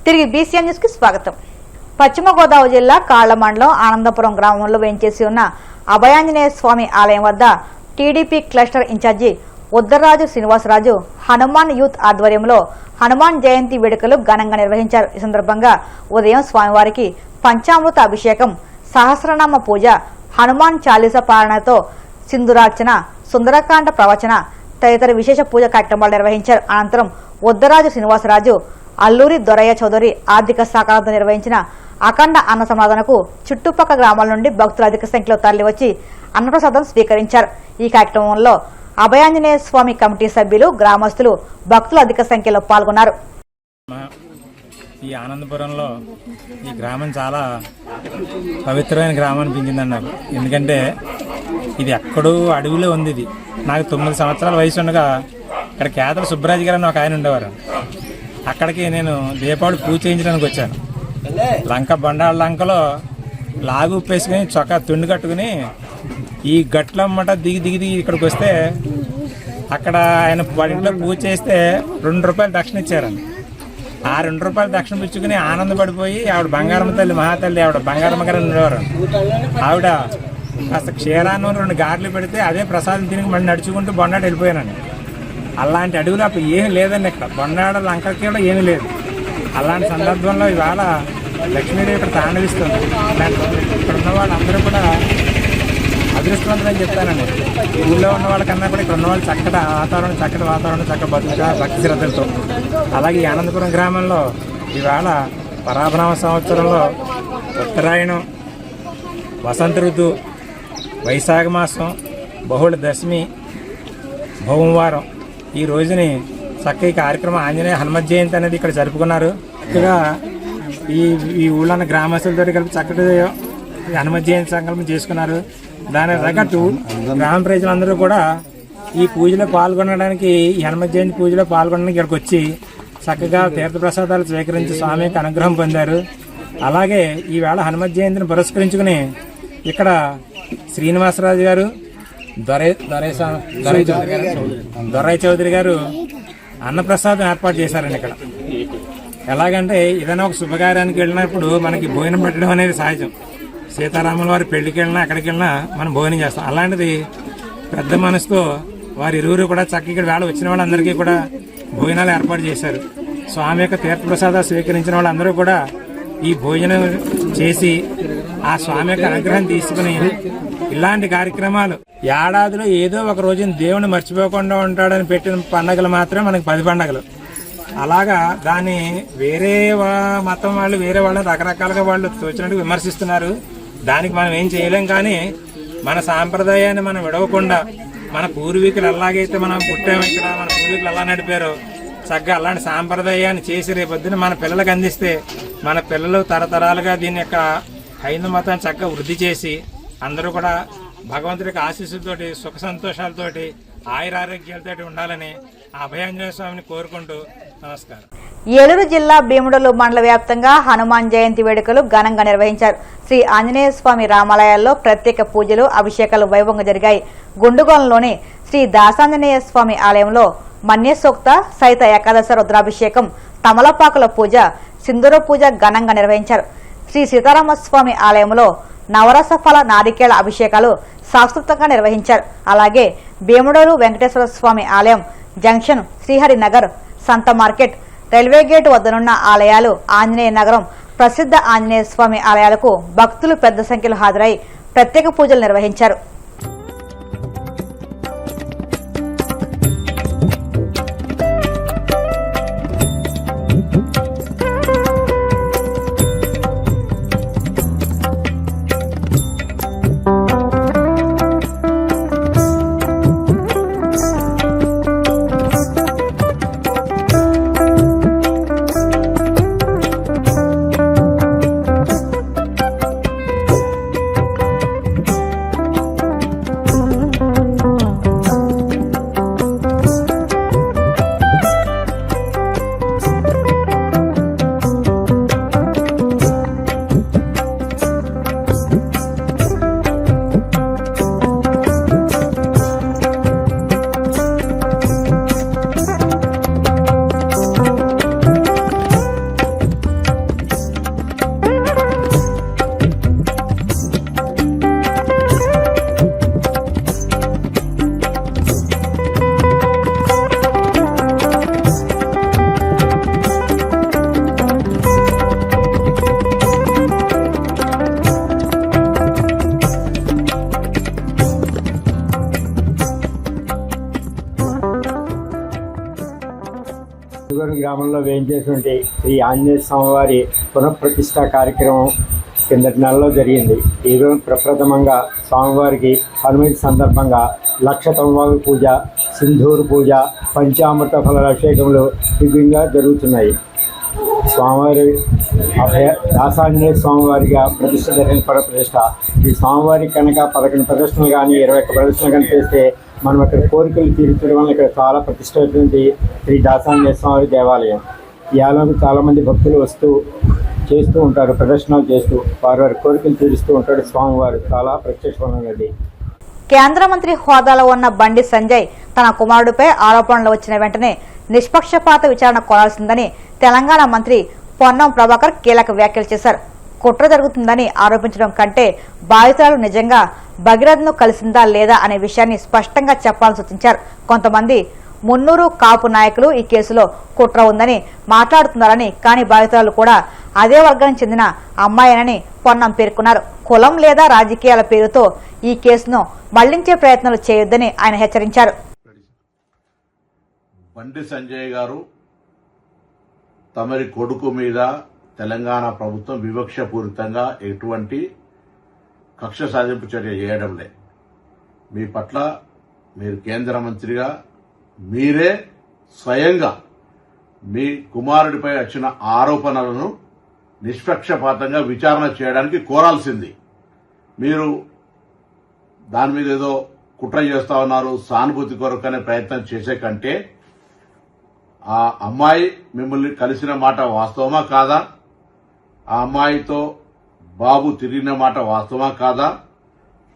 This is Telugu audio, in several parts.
తిరిగి బీసీఎన్ న్యూస్ కి స్వాగతం. పశ్చిమ గోదావరి జిల్లా కాళ్ల మండలం ఆనందపురం గ్రామంలో వేంచేసి ఉన్న అభయాంజనేయ స్వామి ఆలయం వద్ద TDP cluster incharge Uddarraju Srinivasaraju Hanuman youth ఆధ్వర్యంలో హనుమాన్ జయంతి వేడుకలు ఘనంగా నిర్వహించారు. ఈ సందర్భంగా ఉదయం స్వామివారికి పంచామృత అభిషేకం, సహస్రనామ పూజ, హనుమాన్ చాలీసా పాలనతో సింధురార్చన, సుందరకాండ ప్రవచన తదితర విశేష పూజ కార్యక్రమాలు నిర్వహించారు. అనంతరం ఉద్దరాజు శ్రీనివాసరాజు, అల్లూరి దొరయ్య చౌదరి ఆర్థిక సహకారంతో నిర్వహించిన అఖండ అన్న సమాధానకు చుట్టుపక్కల గ్రామాల నుండి భక్తులు అధిక సంఖ్యలో తరలివచ్చి అన్నప్రసాదం స్వీకరించారు. ఈ కార్యక్రమంలో అభయాంజనేయ స్వామి కమిటీ సభ్యులు, గ్రామస్తులు, భక్తులు అధిక సంఖ్యలో పాల్గొన్నారు. ఈ ఆనందపురంలో ఈ గ్రామం చాలా పవిత్రమైన గ్రామం అనిపించింది నాకు. ఎందుకంటే ఇది ఎక్కడో అడవిలో ఉంది. ఇది నాకు 9 సంవత్సరాల వయసు ఉండగా ఇక్కడ కేతల సుబ్బరాజు గారు అని ఒక ఆయన ఉండేవారు. అక్కడికి నేను దీపావళి పూజ చేయించడానికి వచ్చాను. బండాళ్ళ లంకలో లాగు ఉప్పేసుకుని చొక్కా తుండి కట్టుకుని ఈ గట్లమ్మట దిగి ఇక్కడికి వస్తే అక్కడ ఆయన ఇంట్లో పూజ చేస్తే ₹2 దక్షిణ ఇచ్చారని. ఆ ₹2 దక్షిణ పుచ్చుకుని ఆనందపడిపోయి ఆవిడ బంగారమ్మ తల్లి, మహాతల్లి ఆవిడ బంగారమ్మ గారు ఉండేవారు. ఆవిడ కాస్త క్షీరాన్ని 2 గారెలు పెడితే అదే ప్రసాదం తిరిగి మళ్ళీ నడుచుకుంటూ బొండాట వెళ్ళిపోయానండి. అలాంటి అడవులు అప్పుడు ఏమీ లేదండి. ఇక్కడ బొండాడ లంకకి కూడా ఏమీ లేదు. అలాంటి సందర్భంలో ఇవాళ లక్ష్మీదేవి ఇక్కడ తాండవిస్తుంది. ఇక్కడ ఉన్న వాళ్ళందరూ కూడా అదృష్టవంతులని చెప్తానండి. ఊళ్ళో ఉన్న వాళ్ళకన్నా కూడా ఇక్కడ ఉన్న వాళ్ళు చక్కటి వాతావరణం, చక్కటి బతుక భక్తి శ్రద్ధలతో. అలాగే ఈ ఆనందపురం గ్రామంలో ఇవాళ పరాభ్రమ సంవత్సరంలో ఉత్తరాయణం, వసంత ఋతువు, వైశాఖ మాసం, బహుళ దశమి, భౌమవారం ఈ రోజుని చక్కగా ఈ కార్యక్రమం ఆంజనేయ హనుమత్ జయంతి అనేది ఇక్కడ జరుపుకున్నారు. చక్కగా ఈ ఊళ్ళో ఉన్న గ్రామస్తులతో కలిపి చక్కటి హనుమత్ జయంతి సంకల్పం చేసుకున్నారు. దాని తగ్గట్టు గ్రామ ప్రజలందరూ కూడా ఈ పూజలో పాల్గొనడానికి, ఈ హనుమత్ జయంతి పూజలో పాల్గొనడానికి ఇక్కడికి వచ్చి చక్కగా తీర్థప్రసాదాలు స్వీకరించి స్వామి యొక్క అనుగ్రహం పొందారు. అలాగే ఈవేళ హనుమత్ జయంతిని పురస్కరించుకుని ఇక్కడ శ్రీనివాసరాజు గారు, దొరయ్య చౌదరి గారు అన్నప్రసాదం ఏర్పాటు చేశారండి. ఇక్కడ ఎలాగంటే ఏదైనా ఒక శుభకార్యానికి వెళ్ళినప్పుడు మనకి భోజనం పెట్టడం అనేది సహజం. సీతారాముల వారి పెళ్లికి వెళ్ళినా ఎక్కడికి వెళ్ళినా మనం భోజనం చేస్తాం. అలాంటిది పెద్ద మనసుతో వారి ఇరువురు కూడా చక్కగా ఇక్కడ వేళ వచ్చిన వాళ్ళందరికీ కూడా భోజనాలు ఏర్పాటు చేశారు. స్వామి యొక్క తీర్థప్రసాదాలు స్వీకరించిన వాళ్ళందరూ కూడా ఈ భోజనం చేసి ఆ స్వామి యొక్క అనుగ్రహం తీసుకుని ఇలాంటి కార్యక్రమాలు ఏడాదిలో ఏదో ఒక రోజున దేవుని మర్చిపోకుండా ఉంటాడని పెట్టిన పండగలు మాత్రమే మనకి 10 పండగలు. అలాగా దాన్ని వేరే మతం వాళ్ళు, వేరే వాళ్ళు రకరకాలుగా వాళ్ళు తోచినట్టు విమర్శిస్తున్నారు. దానికి మనం ఏం చేయలేం. కానీ మన సాంప్రదాయాన్ని మనం విడవకుండా, మన పూర్వీకులు ఎలాగైతే మనం పుట్టాము, ఇక్కడ మన పూర్వీకులు ఎలా నడిపారో చక్కగా అలాంటి సాంప్రదాయాన్ని చేసి రేపొద్దున మన పిల్లలకు అందిస్తే మన పిల్లలు తరతరాలుగా దీని యొక్క హైందవ మతాన్ని చక్కగా వృద్ధి చేసి అందరూ కూడా భగవంతుడికి ఆశీస్సులతోటి, సుఖ సంతోషాలతోటి, ఆయురారోగ్యాలతోటి ఉండాలని అభయాంజనేయ స్వామిని కోరుకుంటూ నమస్కారం. ఏలూరు జిల్లా భీముడలు మండల వ్యాప్తంగా హనుమాన్ జయంతి వేడుకలు ఘనంగా నిర్వహించారు. శ్రీ ఆంజనేయ స్వామి రామాలయాల్లో ప్రత్యేక పూజలు, అభిషేకాలు వైభవంగా జరిగాయి. గుండుగోలంలోని శ్రీ దాసాంజనేయ స్వామి ఆలయంలో మన్యసూక్త సహిత ఏకాదశ రుద్రాభిషేకం, తమలపాకుల పూజ, సింధూర పూజ ఘనంగా నిర్వహించారు. శ్రీ సీతారామస్వామి ఆలయంలో నవరస ఫల నారికేళ అభిషేకాలు శాస్త్రోక్తంగా నిర్వహించారు. అలాగే భీముడోలు వెంకటేశ్వర స్వామి ఆలయం, జంక్షన్, శ్రీహరి నగర్, సంత మార్కెట్, రైల్వే గేటు వద్దనున్న ఆలయాలు, ఆంజనేయ నగరం ప్రసిద్ధ ఆంజనేయ స్వామి ఆలయాలకు భక్తులు పెద్ద సంఖ్యలో హాజరై ప్రత్యేక పూజలు నిర్వహించారు. ఆనందపురం గ్రామంలో వేయించేటువంటి శ్రీ ఆంజనేయ స్వామివారి పునఃప్రతిష్ఠ కార్యక్రమం కిందటి నెలలో జరిగింది. ఈరోజు ప్రప్రథమంగా స్వామివారికి హనుమతి సందర్భంగా లక్ష తొంభావి పూజ, సింధూరు పూజ, పంచామృత ఫల అభిషేకములు దివ్యంగా జరుగుతున్నాయి. స్వామివారి దాసాంజనేయ స్వామివారిగా ప్రతిష్ఠ జరిగిన ప్రతిష్ఠ. ఈ స్వామివారికి కనుక 11 ప్రదర్శనలు కానీ 21 ప్రదర్శనలు కానీ చేస్తే మనం ఇక్కడ కోరికలు తీర్చడం వల్ల ఇక్కడ చాలా ప్రతిష్ఠితమైనటువంటి శ్రీ దాసాంజనేయ స్వామి దేవాలయం. ఈ ఆలయంలో చాలామంది భక్తులు చేస్తూ ఉంటారు, ప్రదర్శనలు చేస్తూ వారి కోరికలు తీరుస్తూ ఉంటాడు. స్వామివారు చాలా ప్రత్యక్షమైనది. కేంద్ర మంత్రి హోదాలో ఉన్న బండి సంజయ్ తన కుమారుడిపై ఆరోపణలు వచ్చిన వెంటనే నిష్పక్షపాత విచారణ కోరాల్సిందని తెలంగాణ మంత్రి పొన్నం ప్రభాకర్ కీలక వ్యాఖ్యలు చేశారు. కుట్ర జరుగుతుందని ఆరోపించడం కంటే బాధితురాలు నిజంగా భగీరథను కలిసిందా లేదా అనే విషయాన్ని స్పష్టంగా చెప్పాలని సూచించారు. కొంతమంది మున్నూరు కాపు నాయకులు ఈ కేసులో కుట్ర ఉందని మాట్లాడుతున్నారని, కానీ బాధితురాలు కూడా అదే వర్గానికి చెందిన అమ్మాయినని పొన్నం పేర్కొన్నారు. కులం లేదా రాజకీయాల పేరుతో ఈ కేసును మళ్లించే ప్రయత్నాలు చేయొద్దని ఆయన హెచ్చరించారు. బండి సంజయ్ గారు తమరి కొడుకు మీద తెలంగాణ ప్రభుత్వం వివక్షపూరితంగా ఎటువంటి కక్ష సాధింపు చర్య చేయడంలే. మీ పట్ల మీరు కేంద్ర మంత్రిగా మీరే స్వయంగా మీ కుమారుడిపై వచ్చిన ఆరోపణలను నిష్పక్షపాతంగా విచారణ చేయడానికి కోరాల్సింది. మీరు దాని మీద ఏదో కుట్ర చేస్తా ఉన్నారు, సానుభూతి కొరకు అనే ప్రయత్నం చేసే కంటే ఆ అమ్మాయి మిమ్మల్ని కలిసిన మాట వాస్తవమా కాదా, ఆ అమ్మాయితో బాబు తిరిగిన మాట వాస్తవమా కాదా,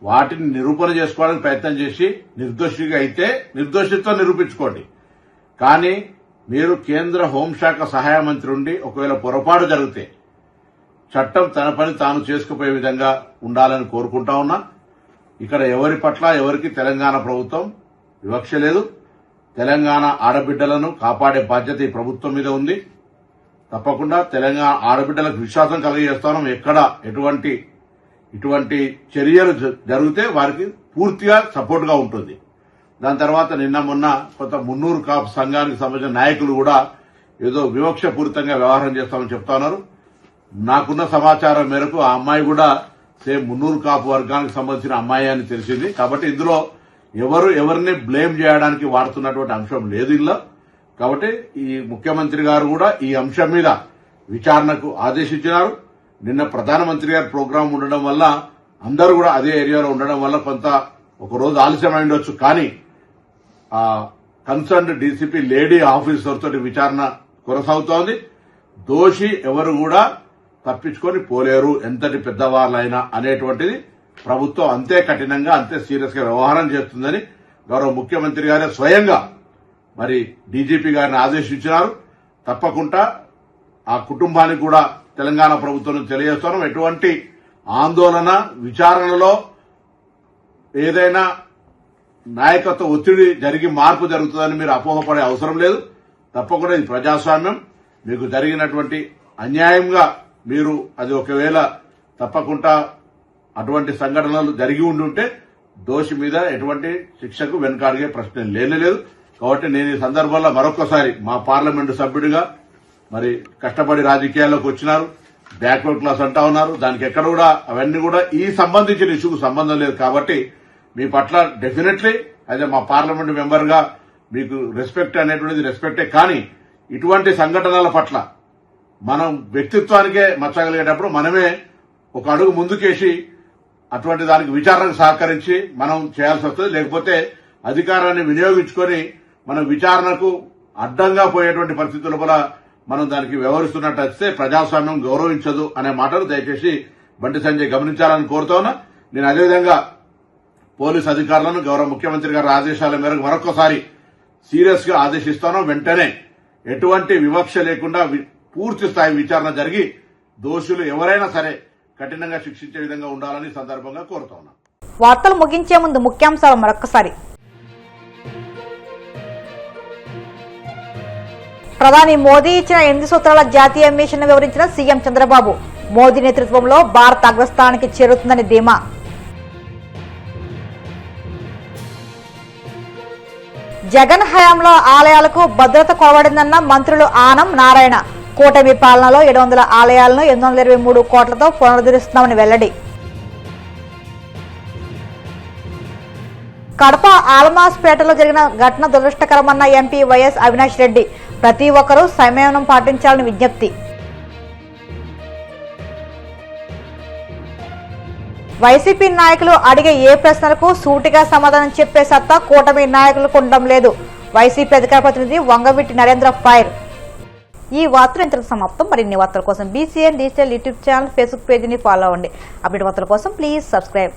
వాటిని నిరూపణ చేసుకోవడానికి ప్రయత్నం చేసి నిర్దోషిగా అయితే నిర్దోషిత్వం నిరూపించుకోండి. కానీ మీరు కేంద్ర హోంశాఖ సహాయ మంత్రి ఉండి ఒకవేళ పొరపాటు జరిగితే చట్టం తన పని తాను చేసుకుపోయే విధంగా ఉండాలని కోరుకుంటా ఉన్నా. ఇక్కడ ఎవరి పట్ల ఎవరికి తెలంగాణ ప్రభుత్వం వివక్ష లేదు. తెలంగాణ ఆడబిడ్డలను కాపాడే బాధ్యత ఈ ప్రభుత్వం మీద ఉంది. తప్పకుండా తెలంగాణ ఆడబిడ్డలకు విశ్వాసం కలిగజేస్తాం. ఎక్కడ ఇటువంటి చర్యలు జరిగితే వారికి పూర్తిగా సపోర్ట్గా ఉంటుంది. దాని తర్వాత నిన్న మొన్న కొంత మున్నూరు కాపు సంఘానికి సంబంధించిన నాయకులు కూడా ఏదో వివక్షపూరితంగా వ్యవహారం చేస్తామని చెప్తా ఉన్నారు. నాకున్న సమాచారం మేరకు ఆ అమ్మాయి కూడా సేమ్ మున్నూరు కాపు వర్గానికి సంబంధించిన అమ్మాయి అని తెలిసింది. కాబట్టి ఇందులో ఎవరిని బ్లేమ్ చేయడానికి వాడుతున్నటువంటి అంశం లేదు ఇందులో. కాబట్టి ఈ ముఖ్యమంత్రి గారు కూడా ఈ అంశం మీద విచారణకు ఆదేశించినారు. నిన్న ప్రధానమంత్రి గారి ప్రోగ్రాం ఉండడం వల్ల అందరూ కూడా అదే ఏరియాలో ఉండడం వల్ల కొంత ఒక రోజు ఆలస్యమై ఉండొచ్చు. కానీ ఆ కన్సర్న్డ్ డీసీపీ లేడీ ఆఫీసర్ తోటి విచారణ కొనసాగుతోంది. దోషి ఎవరు కూడా తప్పించుకొని పోలేరు, ఎంతటి పెద్దవాళ్ళైనా అనేటువంటిది ప్రభుత్వం అంతే కఠినంగా అంతే సీరియస్ గా వ్యవహారం చేస్తుందని గౌరవ ముఖ్యమంత్రి గారే స్వయంగా మరి డీజీపీ గారిని ఆదేశించినారు. తప్పకుండా ఆ కుటుంబానికి కూడా తెలంగాణ ప్రభుత్వం తెలియజేస్తున్నాం. ఎటువంటి ఆందోళన విచారణలో ఏదైనా నాయకత్వ ఒత్తిడి జరిగి మార్పు జరుగుతుందని మీరు అపోహపడే అవసరం లేదు. తప్పకుండా ఇది ప్రజాస్వామ్యం. మీకు జరిగినటువంటి అన్యాయంగా మీరు అది ఒకవేళ తప్పకుండా అటువంటి సంఘటనలు జరిగి ఉండుంటే దోషి మీద ఎటువంటి శిక్షకు వెనుకాడిగే ప్రశ్న లేనేలేదు. కాబట్టి నేను ఈ సందర్భంలో మరొకసారి మా పార్లమెంటు సభ్యుడిగా మరి కష్టపడి రాజకీయాల్లోకి వచ్చినారు, బ్యాక్వర్డ్ క్లాస్ అంటా ఉన్నారు. దానికి ఎక్కడ కూడా అవన్నీ కూడా ఈ సంబంధించిన ఇష్యూకు సంబంధం లేదు. కాబట్టి మీ పట్ల డెఫినెట్లీ అదే మా పార్లమెంటు మెంబర్ గా మీకు రెస్పెక్ట్ అనేటువంటిది రెస్పెక్టే. కానీ ఇటువంటి సంఘటనల పట్ల మనం వ్యక్తిత్వానికే మచ్చగలిగేటప్పుడు మనమే ఒక అడుగు ముందుకేసి అటువంటి దానికి విచారణకు సహకరించి మనం చేయాల్సి వస్తుంది. లేకపోతే అధికారాన్ని వినియోగించుకొని మనం విచారణకు అడ్డంగా పోయేటువంటి పరిస్థితుల వల్ల మనం దానికి వ్యవహరిస్తున్నట్టు వస్తే ప్రజాస్వామ్యం గౌరవించదు అనే మాటలు దయచేసి బండి సంజయ్ గమనించాలని కోరుతున్నా. నేను అదేవిధంగా పోలీసు అధికారులను గౌరవ ముఖ్యమంత్రి గారి ఆదేశాల మేరకు మరొకసారి సీరియస్ గా ఆదేశిస్తాను. వెంటనే ఎటువంటి వివక్ష లేకుండా పూర్తి స్థాయి విచారణ జరిగి దోషులు ఎవరైనా సరే కఠినంగా శిక్షించే విధంగా ఉండాలని సందర్భంగా కోరుతా ఉన్నా. వార్తలు ముగించే ముందు ముఖ్యాంశాలు మరొకసారి. ప్రధాని మోదీ ఇచ్చిన 8 సూత్రాల జాతీయ మిషన్ వివరించిన సీఎం చంద్రబాబు. మోదీ నేతృత్వంలో భారత్ అగ్రస్థానానికి చేరుతుందని ధీమా. జగన్ హయాంలో ఆలయాలకు భద్రత కొరవడిందన్న మంత్రులు ఆనం నారాయణ. కూటమి పాలనలో 700 ఆలయాలను 823 కోట్లతో పునరుద్ధరిస్తున్నామని వెల్లడి. కడప ఆల్మాస్పేటలో జరిగిన ఘటన దురదృష్టకరమన్న ఎంపీ వైఎస్ అవినాష్ రెడ్డి. ప్రతి ఒక్కరూ సంయమనం పాటించాలని విజ్ఞప్తి. వైసీపీ నాయకులు అడిగే ఏ ప్రశ్నలకు సూటిగా సమాధానం చెప్పే సత్తా కూటమి నాయకులకు ఉండడం లేదు. వైసీపీ అధికార ప్రతినిధి వంగవీటి నరేంద్ర ఫైర్. ఈ వార్తలు ఇంతకు సమాప్తం. మరిన్ని వార్తల కోసం BCN digital YouTube channel, Facebook పేజీని ఫాలో అవ్వండి. అప్డేట్ వార్తల కోసం ప్లీజ్ సబ్స్క్రైబ్.